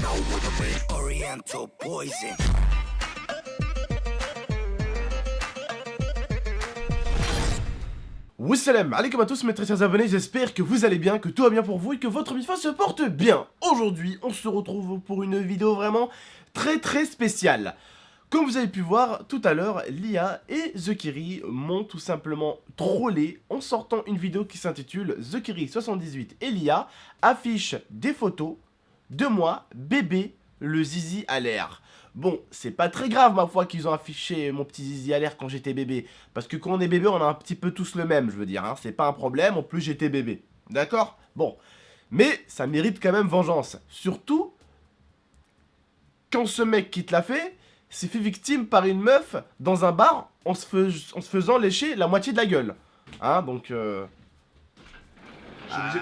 know what I mean. Oriental poison. Wassalam alaikum à tous mes très chers abonnés, j'espère que vous allez bien, que tout va bien pour vous et que votre MIFA se porte bien. Aujourd'hui, on se retrouve pour une vidéo vraiment très spéciale. Comme vous avez pu voir tout à l'heure, Lia et Zekiri m'ont tout simplement trollé en sortant une vidéo qui s'intitule Zekiri78 et Lia affichent des photos de moi, bébé, le zizi à l'air. Bon, c'est pas très grave ma foi qu'ils ont affiché mon petit zizi à l'air quand j'étais bébé. Parce que quand on est bébé, on a un petit peu tous le même, je veux dire. Hein. C'est pas un problème, en plus j'étais bébé. D'accord? Bon. Mais ça mérite quand même vengeance. Surtout, quand ce mec qui te l'a fait, s'est fait victime par une meuf dans un bar en se faisant lécher la moitié de la gueule. Hein, donc...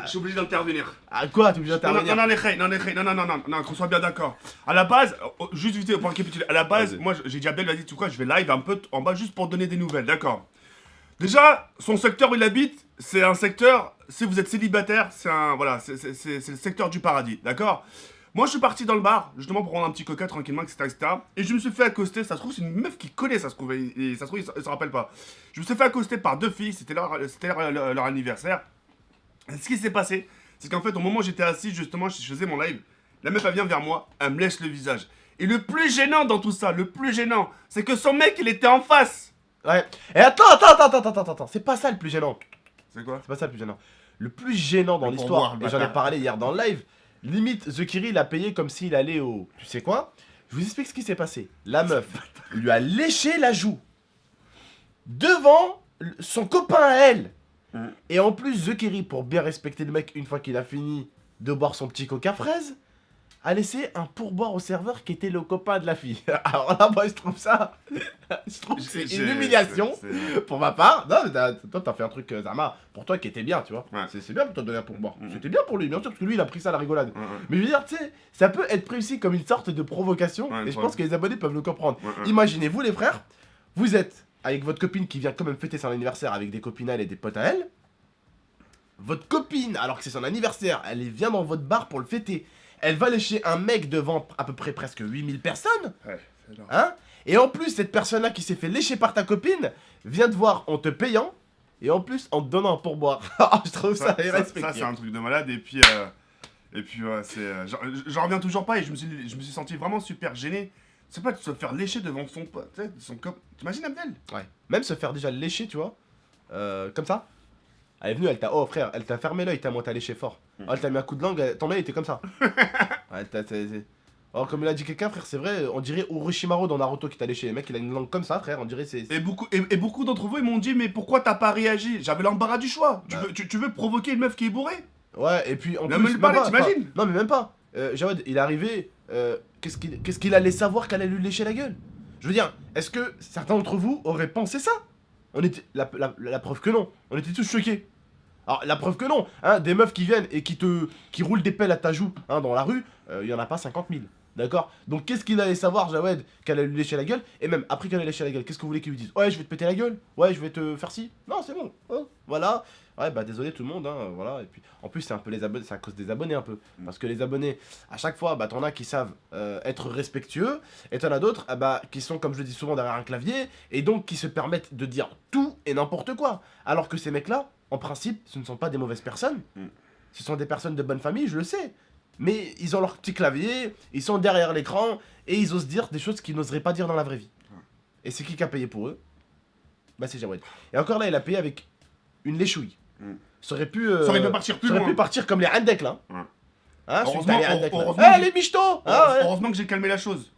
Je suis obligé d'intervenir. Ah quoi, t'es obligé d'intervenir? Non, qu'on soit bien d'accord. À la base, juste vite pour récapituler, à la base, moi j'ai dit à Abdel, vas-y, tu sais quoi, je vais live un peu en bas juste pour donner des nouvelles, d'accord. Déjà, son secteur où il habite, c'est un secteur, si vous êtes célibataire, c'est un, voilà, c'est le secteur du paradis, d'accord. Moi je suis parti dans le bar, justement pour prendre un petit coca tranquillement, etc. Et je me suis fait accoster, ça se trouve c'est une meuf qui connaît, ça se trouve, et ça se trouve il se rappelle pas. Je me suis fait accoster par deux filles, c'était leur anniversaire. Ce qui s'est passé, c'est qu'en fait, au moment où j'étais assis, justement, je faisais mon live, la meuf, elle vient vers moi, elle me lèche le visage. Et le plus gênant dans tout ça, le plus gênant, c'est que son mec, il était en face. Ouais. Et attends, c'est pas ça le plus gênant. C'est quoi? C'est pas ça le plus gênant. Le plus gênant dans l'histoire, et j'en ai parlé hier dans le live, limite, Zekiri l'a payé comme s'il allait au... Tu sais quoi? Je vous explique ce qui s'est passé. La meuf lui a léché la joue devant son copain à elle. Et en plus, Zekiri, pour bien respecter le mec une fois qu'il a fini de boire son petit coca fraise, a laissé un pourboire au serveur qui était le copain de la fille. Alors là, moi, je trouve ça... je trouve que c'est une humiliation pour ma part. Non, mais toi, t'as fait un truc, Zama, pour toi qui était bien, tu vois. Ouais. C'est bien pour toi de donner un pourboire. C'était bien pour lui, bien sûr, parce que lui, il a pris ça à la rigolade. Mais je veux dire, tu sais, ça peut être pris aussi comme une sorte de provocation, et je pense que les abonnés peuvent le comprendre. Imaginez-vous, les frères, vous êtes avec votre copine qui vient quand même fêter son anniversaire avec des copines à elle et des potes à elle. Votre copine, alors que c'est son anniversaire, elle vient dans votre bar pour le fêter. Elle va lécher un mec devant à peu près presque 8000 personnes. Ouais, c'est énorme. Hein? Et en plus, cette personne-là qui s'est fait lécher par ta copine vient te voir en te payant et en plus en te donnant un pourboire. Je trouve ça irrespectueux. Ça, c'est un truc de malade. Et puis ouais, c'est. J'en reviens toujours pas et je me suis senti vraiment super gêné. C'est pas de se faire lécher devant son pote, tu sais, son cop. T'imagines Abdel? Ouais. Même se faire déjà lécher, tu vois. Comme ça. Elle est venue, elle t'a... Oh frère, elle t'a fermé l'œil tellement t'as léché fort. Oh, elle t'a mis un coup de langue, ton œil était comme ça. Ouais, oh, comme il a dit quelqu'un, frère, c'est vrai, on dirait Orochimaru dans Naruto qui t'a léché. Le mec, il a une langue comme ça, frère, on dirait c'est... Et beaucoup d'entre vous, ils m'ont dit, mais pourquoi t'as pas réagi? J'avais l'embarras du choix. Tu veux provoquer une meuf qui est bourrée? Ouais, et puis en Non, plus... mais pas, t'imagines? Non, mais même pas. Jawad, il est arrivé... Qu'est-ce qu'il allait savoir qu'elle allait lui lécher la gueule? Je veux dire, est-ce que certains d'entre vous auraient pensé ça? On était... La preuve que non. On était tous choqués. Alors, la preuve que non, hein, des meufs qui viennent et qui roulent des pelles à ta joue hein, dans la rue, il y en a pas 50 000. D'accord? Donc, qu'est-ce qu'il allait savoir, Jawed, qu'elle allait lui lécher la gueule? Et même après qu'elle allait lécher la gueule, qu'est-ce que vous voulez qu'il lui dise? Ouais, je vais te péter la gueule. Ouais, je vais te faire ci. Non, c'est bon. Hein, voilà. Ouais, bah désolé tout le monde, hein, voilà. Et puis, en plus, c'est un peu les abonnés, c'est à cause des abonnés un peu. Parce que les abonnés, à chaque fois, bah t'en as qui savent être respectueux, et t'en as d'autres, bah, qui sont, comme je le dis souvent, derrière un clavier, et donc qui se permettent de dire tout et n'importe quoi. Alors que ces mecs-là, en principe, ce ne sont pas des mauvaises personnes. Ce sont des personnes de bonne famille, je le sais. Mais ils ont leur petit clavier, ils sont derrière l'écran, et ils osent dire des choses qu'ils n'oseraient pas dire dans la vraie vie. Et c'est qui a payé pour eux? Bah c'est Jawed. Et encore là, il a payé avec une léchouille. Ça aurait pu partir plus ça aurait loin. pu partir comme les Handek là. Hein, heureusement, les michtos hein, ouais. Heureusement que j'ai calmé la chose.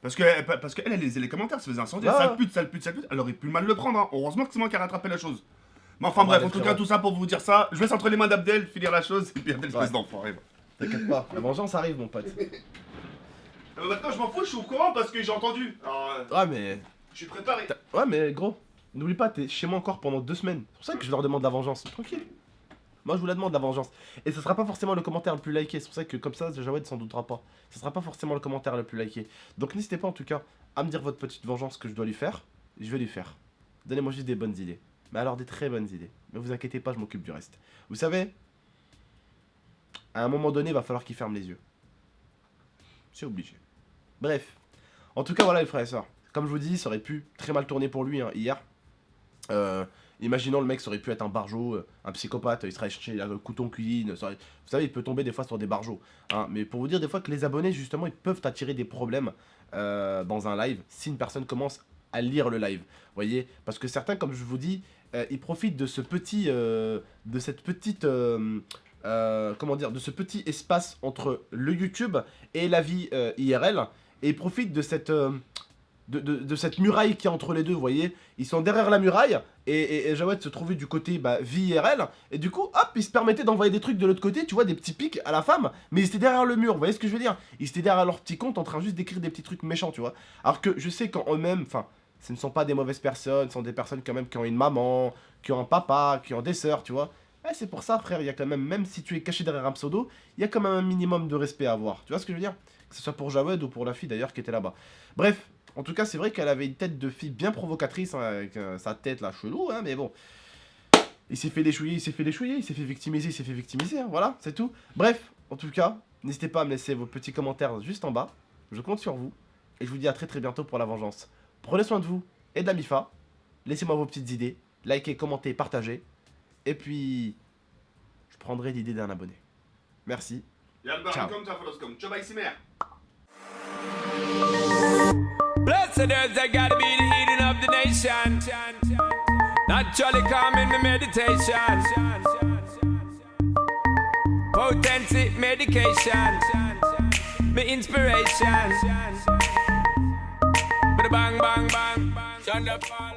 Parce qu'elle, elle lisait les commentaires, ça faisait incendier. Sale pute. Elle aurait pu mal le prendre. Hein. Heureusement que c'est moi qui ai rattrapé la chose. Mais enfin bref, en tout cas, tout ça pour vous dire ça. Je laisse entre les mains d'Abdel finir la chose et puis Abdel se passe d'enfoiré. T'inquiète pas, la vengeance arrive, mon pote. Maintenant, je m'en fous, je suis au courant parce que j'ai entendu. Alors, Ouais, mais. je suis préparé. Ouais, mais gros, n'oublie pas, t'es chez moi encore pendant 2 semaines. C'est pour ça que je leur demande la vengeance. Tranquille. Moi, je vous la demande, la vengeance. Et ce sera pas forcément le commentaire le plus liké. C'est pour ça que, comme ça, Jawed s'en doutera pas. Ce sera pas forcément le commentaire le plus liké. Donc, n'hésitez pas, en tout cas, à me dire votre petite vengeance que je dois lui faire. Je vais lui faire. Donnez-moi juste des bonnes idées. Mais alors, des très bonnes idées. Ne vous inquiétez pas, je m'occupe du reste. Vous savez, à un moment donné, il va falloir qu'il ferme les yeux. C'est obligé. Bref. En tout cas, voilà les frères et sœurs. Comme je vous dis, ça aurait pu très mal tourner pour lui hein, hier. Imaginons le mec, ça aurait pu être un barjot, un psychopathe, il serait cherché le couteau en cuisine. Vous savez, il peut tomber des fois sur des barjots. Hein, mais pour vous dire des fois que les abonnés, justement, ils peuvent attirer des problèmes dans un live si une personne commence à lire le live. Vous voyez, parce que certains, comme je vous dis, ils profitent de ce petit, de cette petite, comment dire, de ce petit espace entre le YouTube et la vie IRL, et ils profitent de cette de cette muraille qui est entre les deux, vous voyez. Ils sont derrière la muraille, et Jawed se trouvait du côté vie IRL, et du coup, hop, ils se permettaient d'envoyer des trucs de l'autre côté, tu vois, des petits pics à la femme, mais ils étaient derrière le mur, vous voyez ce que je veux dire. Ils étaient derrière leur petit compte en train juste d'écrire des petits trucs méchants, tu vois. Alors que je sais qu'en eux-mêmes, enfin, ce ne sont pas des mauvaises personnes, ce sont des personnes quand même qui ont une maman, qui ont un papa, qui ont des sœurs, tu vois. C'est pour ça, frère, il y a quand même si tu es caché derrière un pseudo, il y a quand même un minimum de respect à avoir, tu vois ce que je veux dire. Que ce soit pour Jawed ou pour la fille d'ailleurs qui était là-bas. Bref. En tout cas, c'est vrai qu'elle avait une tête de fille bien provocatrice, hein, avec sa tête là chelou, hein, mais bon. Il s'est fait déchouiller, il s'est fait victimiser, hein, voilà, c'est tout. Bref, en tout cas, n'hésitez pas à me laisser vos petits commentaires juste en bas. Je compte sur vous, et je vous dis à très bientôt pour la vengeance. Prenez soin de vous et de la MIFA. Laissez-moi vos petites idées, likez, commentez, partagez. Et puis, je prendrai l'idée d'un abonné. Merci. Ciao. Blessed earth, I gotta be the healing of the nation. Naturally calming my meditation. Potency medication. My inspiration. Bang, bang, bang, bang. Thunderfall.